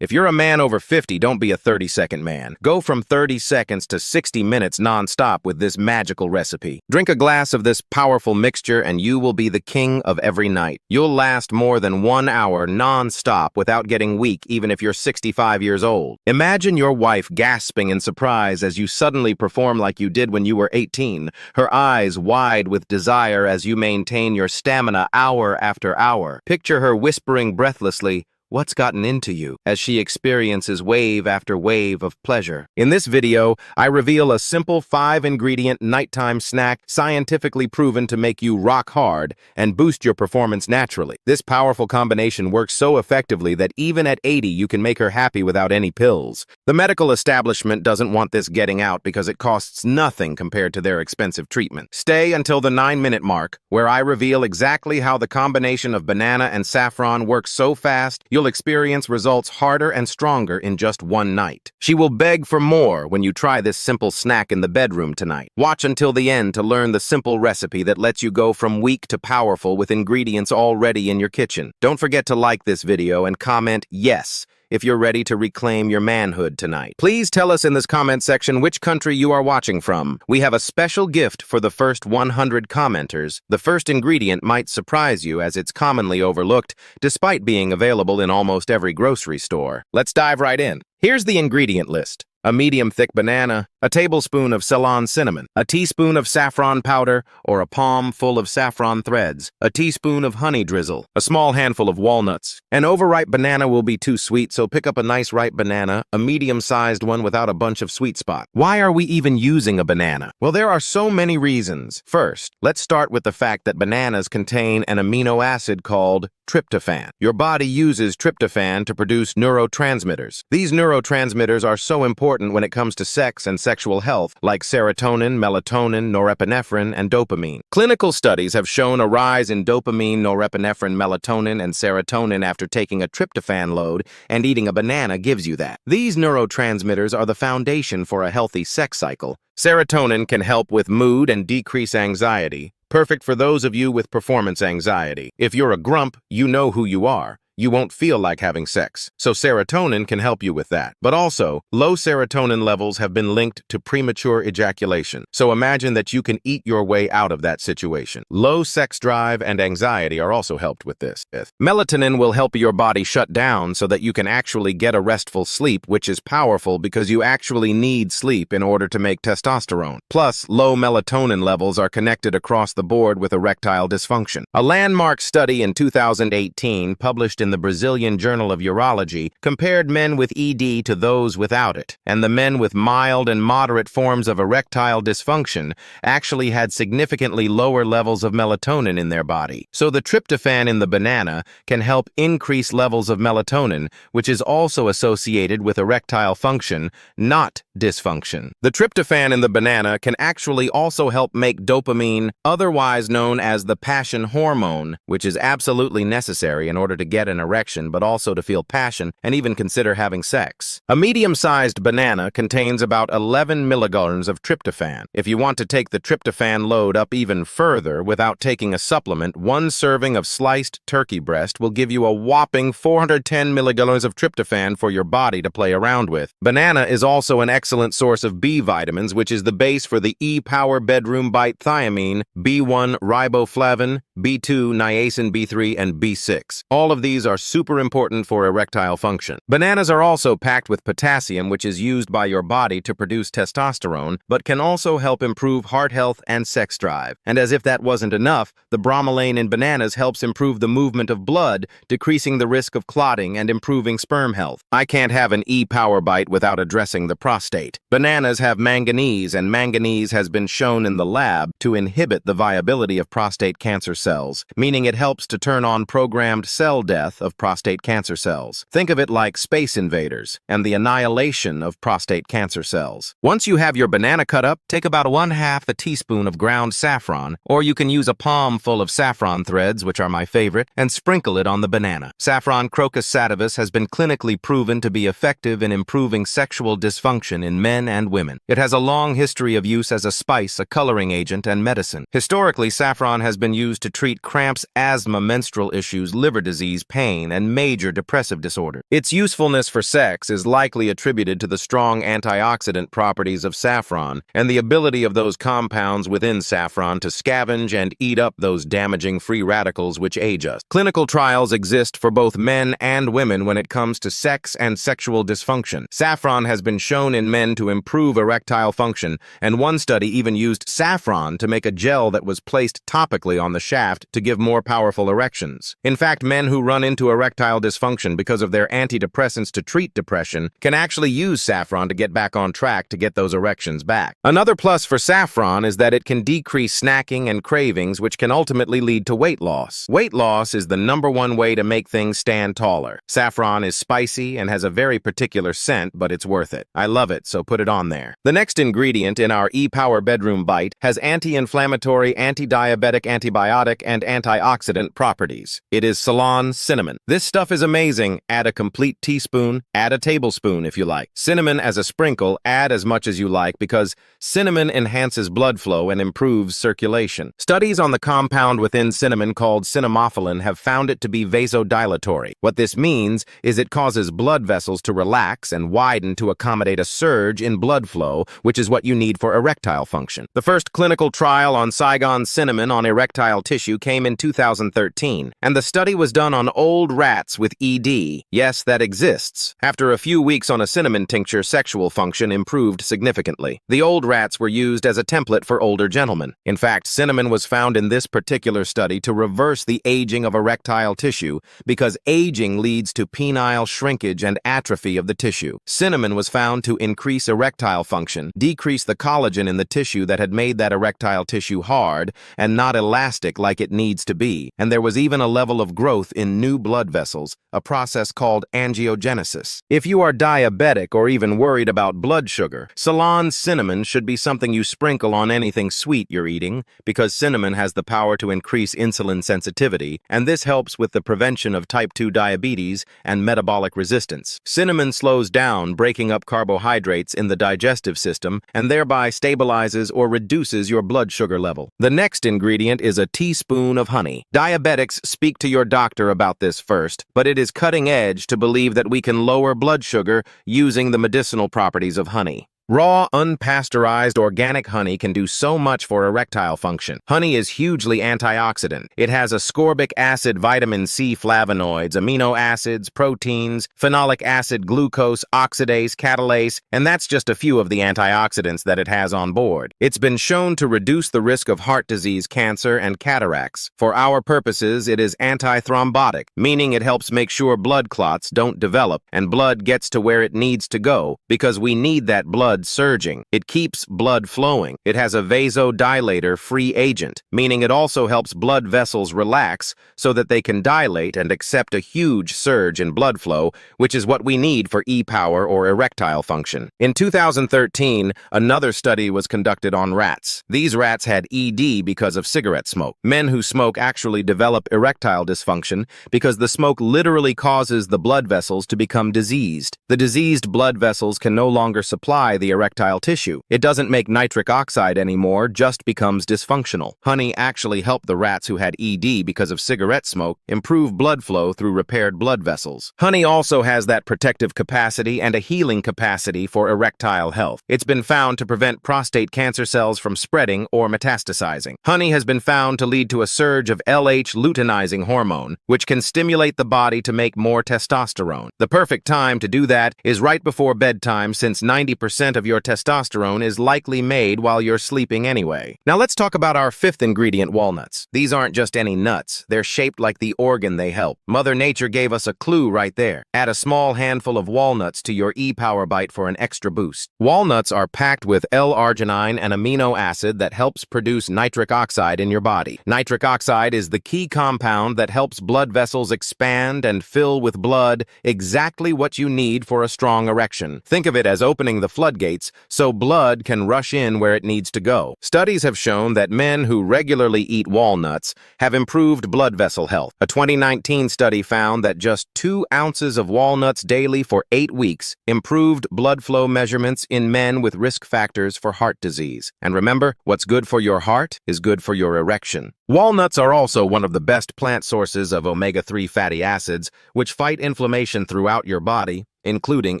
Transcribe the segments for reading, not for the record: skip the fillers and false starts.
If you're a man over 50, don't be a 30-second man. Go from 30 seconds to 60 minutes non-stop with this magical recipe. Drink a glass of this powerful mixture and you will be the king of every night. You'll last more than 1 hour non-stop without getting weak even if you're 65 years old. Imagine your wife gasping in surprise as you suddenly perform like you did when you were 18, her eyes wide with desire as you maintain your stamina hour after hour. Picture her whispering breathlessly, "What's gotten into you?" as she experiences wave after wave of pleasure. In this video, I reveal a simple 5-ingredient nighttime snack scientifically proven to make you rock hard and boost your performance naturally. This powerful combination works so effectively that even at 80 you can make her happy without any pills. The medical establishment doesn't want this getting out because it costs nothing compared to their expensive treatment. Stay until the 9-minute mark, where I reveal exactly how the combination of banana and saffron works so fast, you'll experience results harder and stronger in just one night. She will beg for more when you try this simple snack in the bedroom tonight. Watch until the end to learn the simple recipe that lets you go from weak to powerful with ingredients already in your kitchen. Don't forget to like this video and comment yes if you're ready to reclaim your manhood tonight. Please tell us in this comment section which country you are watching from. We have a special gift for the first 100 commenters. The first ingredient might surprise you as it's commonly overlooked, despite being available in almost every grocery store. Let's dive right in. Here's the ingredient list. A medium-thick banana, a tablespoon of Ceylon cinnamon, a teaspoon of saffron powder or a palm full of saffron threads, a teaspoon of honey drizzle, a small handful of walnuts. An overripe banana will be too sweet, so pick up a nice ripe banana, a medium-sized one without a bunch of sweet spot. Why are we even using a banana? Well, there are so many reasons. First, let's start with the fact that bananas contain an amino acid called tryptophan. Your body uses tryptophan to produce neurotransmitters. These neurotransmitters are so important when it comes to sex and sexual health, like serotonin, melatonin, norepinephrine, and dopamine. Clinical studies have shown a rise in dopamine, norepinephrine, melatonin, and serotonin after taking a tryptophan load, and eating a banana gives you that. These neurotransmitters are the foundation for a healthy sex cycle. Serotonin can help with mood and decrease anxiety, perfect for those of you with performance anxiety. If you're a grump, you know who you are. You won't feel like having sex, so serotonin can help you with that. But also, low serotonin levels have been linked to premature ejaculation, so imagine that you can eat your way out of that situation. Low sex drive and anxiety are also helped with this. Melatonin will help your body shut down so that you can actually get a restful sleep, which is powerful because you actually need sleep in order to make testosterone. Plus, low melatonin levels are connected across the board with erectile dysfunction. A landmark study in 2018 published in the Brazilian Journal of Urology compared men with ED to those without it, and the men with mild and moderate forms of erectile dysfunction actually had significantly lower levels of melatonin in their body. So the tryptophan in the banana can help increase levels of melatonin, which is also associated with erectile function, not dysfunction. The tryptophan in the banana can actually also help make dopamine, otherwise known as the passion hormone, which is absolutely necessary in order to get an erection, but also to feel passion and even consider having sex. A medium-sized banana contains about 11 milligrams of tryptophan. If you want to take the tryptophan load up even further without taking a supplement, one serving of sliced turkey breast will give you a whopping 410 milligrams of tryptophan for your body to play around with. Banana is also an excellent source of B vitamins, which is the base for the E-Power Bedroom Bite thiamine, B1 riboflavin, B2 niacin, B3, and B6. All of these are super important for erectile function. Bananas are also packed with potassium, which is used by your body to produce testosterone, but can also help improve heart health and sex drive. And as if that wasn't enough, the bromelain in bananas helps improve the movement of blood, decreasing the risk of clotting and improving sperm health. I can't have an E-Power Bite without addressing the prostate. Bananas have manganese, and manganese has been shown in the lab to inhibit the viability of prostate cancer cells, meaning it helps to turn on programmed cell death of prostate cancer cells. Think of it like Space Invaders and the annihilation of prostate cancer cells. Once you have your banana cut up, take about 1/2 a teaspoon of ground saffron, or you can use a palm full of saffron threads, which are my favorite, and sprinkle it on the banana. Saffron crocus sativus has been clinically proven to be effective in improving sexual dysfunction in men and women. It has a long history of use as a spice, a coloring agent, and medicine. Historically, saffron has been used to treat cramps, asthma, menstrual issues, liver disease, pain, pain and major depressive disorder. Its usefulness for sex is likely attributed to the strong antioxidant properties of saffron and the ability of those compounds within saffron to scavenge and eat up those damaging free radicals which age us. Clinical trials exist for both men and women when it comes to sex and sexual dysfunction. Saffron has been shown in men to improve erectile function, and one study even used saffron to make a gel that was placed topically on the shaft to give more powerful erections. In fact, men who run into erectile dysfunction because of their antidepressants to treat depression can actually use saffron to get back on track to get those erections back. Another plus for saffron is that it can decrease snacking and cravings, which can ultimately lead to weight loss. Weight loss is the #1 way to make things stand taller. Saffron is spicy and has a very particular scent, but it's worth it. I love it, so put it on there. The next ingredient in our E-Power Bedroom Bite has anti-inflammatory, anti-diabetic, antibiotic, and antioxidant properties. It is Ceylon Cinnamon. This stuff is amazing. Add a complete teaspoon, add a tablespoon if you like. Cinnamon as a sprinkle, add as much as you like because cinnamon enhances blood flow and improves circulation. Studies on the compound within cinnamon called cinnamophyllin have found it to be vasodilatory. What this means is it causes blood vessels to relax and widen to accommodate a surge in blood flow, which is what you need for erectile function. The first clinical trial on Ceylon Cinnamon on erectile tissue came in 2013, and the study was done on old rats with ED. Yes, that exists. After a few weeks on a cinnamon tincture, sexual function improved significantly. The old rats were used as a template for older gentlemen. In fact, cinnamon was found in this particular study to reverse the aging of erectile tissue because aging leads to penile shrinkage and atrophy of the tissue. Cinnamon was found to increase erectile function, decrease the collagen in the tissue that had made that erectile tissue hard and not elastic like it needs to be, and there was even a level of growth in new blood vessels, a process called angiogenesis. If you are diabetic or even worried about blood sugar, Ceylon Cinnamon should be something you sprinkle on anything sweet you're eating because cinnamon has the power to increase insulin sensitivity, and this helps with the prevention of type 2 diabetes and metabolic resistance. Cinnamon slows down breaking up carbohydrates in the digestive system and thereby stabilizes or reduces your blood sugar level. The next ingredient is a teaspoon of honey. Diabetics speak to your doctor about this first, but it is cutting edge to believe that we can lower blood sugar using the medicinal properties of honey. Raw, unpasteurized organic honey can do so much for erectile function. Honey is hugely antioxidant. It has ascorbic acid, vitamin C flavonoids, amino acids, proteins, phenolic acid, glucose, oxidase, catalase, and that's just a few of the antioxidants that it has on board. It's been shown to reduce the risk of heart disease, cancer, and cataracts. For our purposes, it is antithrombotic, meaning it helps make sure blood clots don't develop and blood gets to where it needs to go because we need that blood surging. It keeps blood flowing. It has a vasodilator free agent, meaning it also helps blood vessels relax so that they can dilate and accept a huge surge in blood flow, which is what we need for E-Power or erectile function. In 2013, another study was conducted on rats. These rats had ED because of cigarette smoke. Men who smoke actually develop erectile dysfunction because the smoke literally causes the blood vessels to become diseased. The diseased blood vessels can no longer supply the erectile tissue. It doesn't make nitric oxide anymore, just becomes dysfunctional. Honey actually helped the rats who had ED because of cigarette smoke improve blood flow through repaired blood vessels. Honey also has that protective capacity and a healing capacity for erectile health. It's been found to prevent prostate cancer cells from spreading or metastasizing. Honey has been found to lead to a surge of LH luteinizing hormone, which can stimulate the body to make more testosterone. The perfect time to do that is right before bedtime, since 90% of your testosterone is likely made while you're sleeping anyway. Now let's talk about our fifth ingredient, walnuts. These aren't just any nuts. They're shaped like the organ they help. Mother Nature gave us a clue right there. Add a small handful of walnuts to your E-Power Bite for an extra boost. Walnuts are packed with L-arginine, an amino acid that helps produce nitric oxide in your body. Nitric oxide is the key compound that helps blood vessels expand and fill with blood, exactly what you need for a strong erection. Think of it as opening the floodgates floodgates so blood can rush in where it needs to go. Studies have shown that men who regularly eat walnuts have improved blood vessel health. A 2019 study found that just 2 ounces of walnuts daily for 8 weeks improved blood flow measurements in men with risk factors for heart disease. And remember, what's good for your heart is good for your erection. Walnuts are also one of the best plant sources of omega-3 fatty acids, which fight inflammation throughout your body, including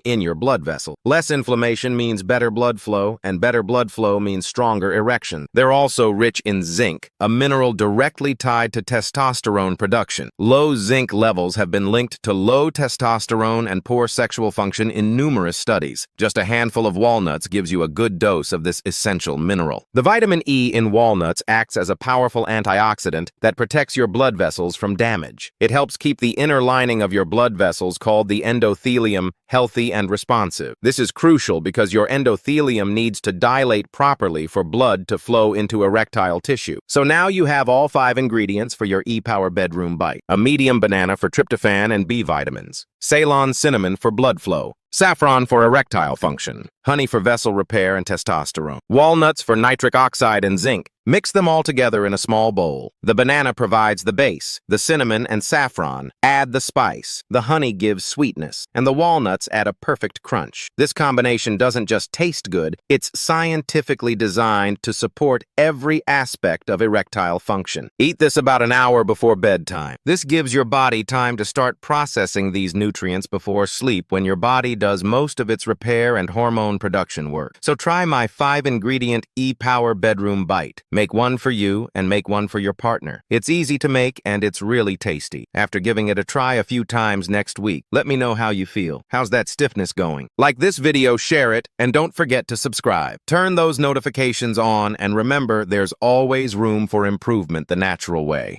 in your blood vessel. Less inflammation means better blood flow, and better blood flow means stronger erection. They're also rich in zinc, a mineral directly tied to testosterone production. Low zinc levels have been linked to low testosterone and poor sexual function in numerous studies. Just a handful of walnuts gives you a good dose of this essential mineral. The vitamin E in walnuts acts as a powerful antioxidant that protects your blood vessels from damage. It helps keep the inner lining of your blood vessels, called the endothelium, healthy and responsive. This is crucial because your endothelium needs to dilate properly for blood to flow into erectile tissue. So now you have all 5 ingredients for your E-Power Bedroom Bite. A medium banana for tryptophan and B vitamins. Ceylon cinnamon for blood flow. Saffron for erectile function. Honey for vessel repair and testosterone. Walnuts for nitric oxide and zinc. Mix them all together in a small bowl. The banana provides the base. The cinnamon and saffron add the spice. The honey gives sweetness. And the walnuts add a perfect crunch. This combination doesn't just taste good, it's scientifically designed to support every aspect of erectile function. Eat this about an hour before bedtime. This gives your body time to start processing these nutrients before sleep, when your body does most of its repair and hormone production work. So try my 5-ingredient E-Power Bedroom Bite. Make one for you and make one for your partner. It's easy to make and it's really tasty. After giving it a try a few times next week, let me know how you feel. How's that stiffness going? Like this video, share it, and don't forget to subscribe. Turn those notifications on, and remember, there's always room for improvement the natural way.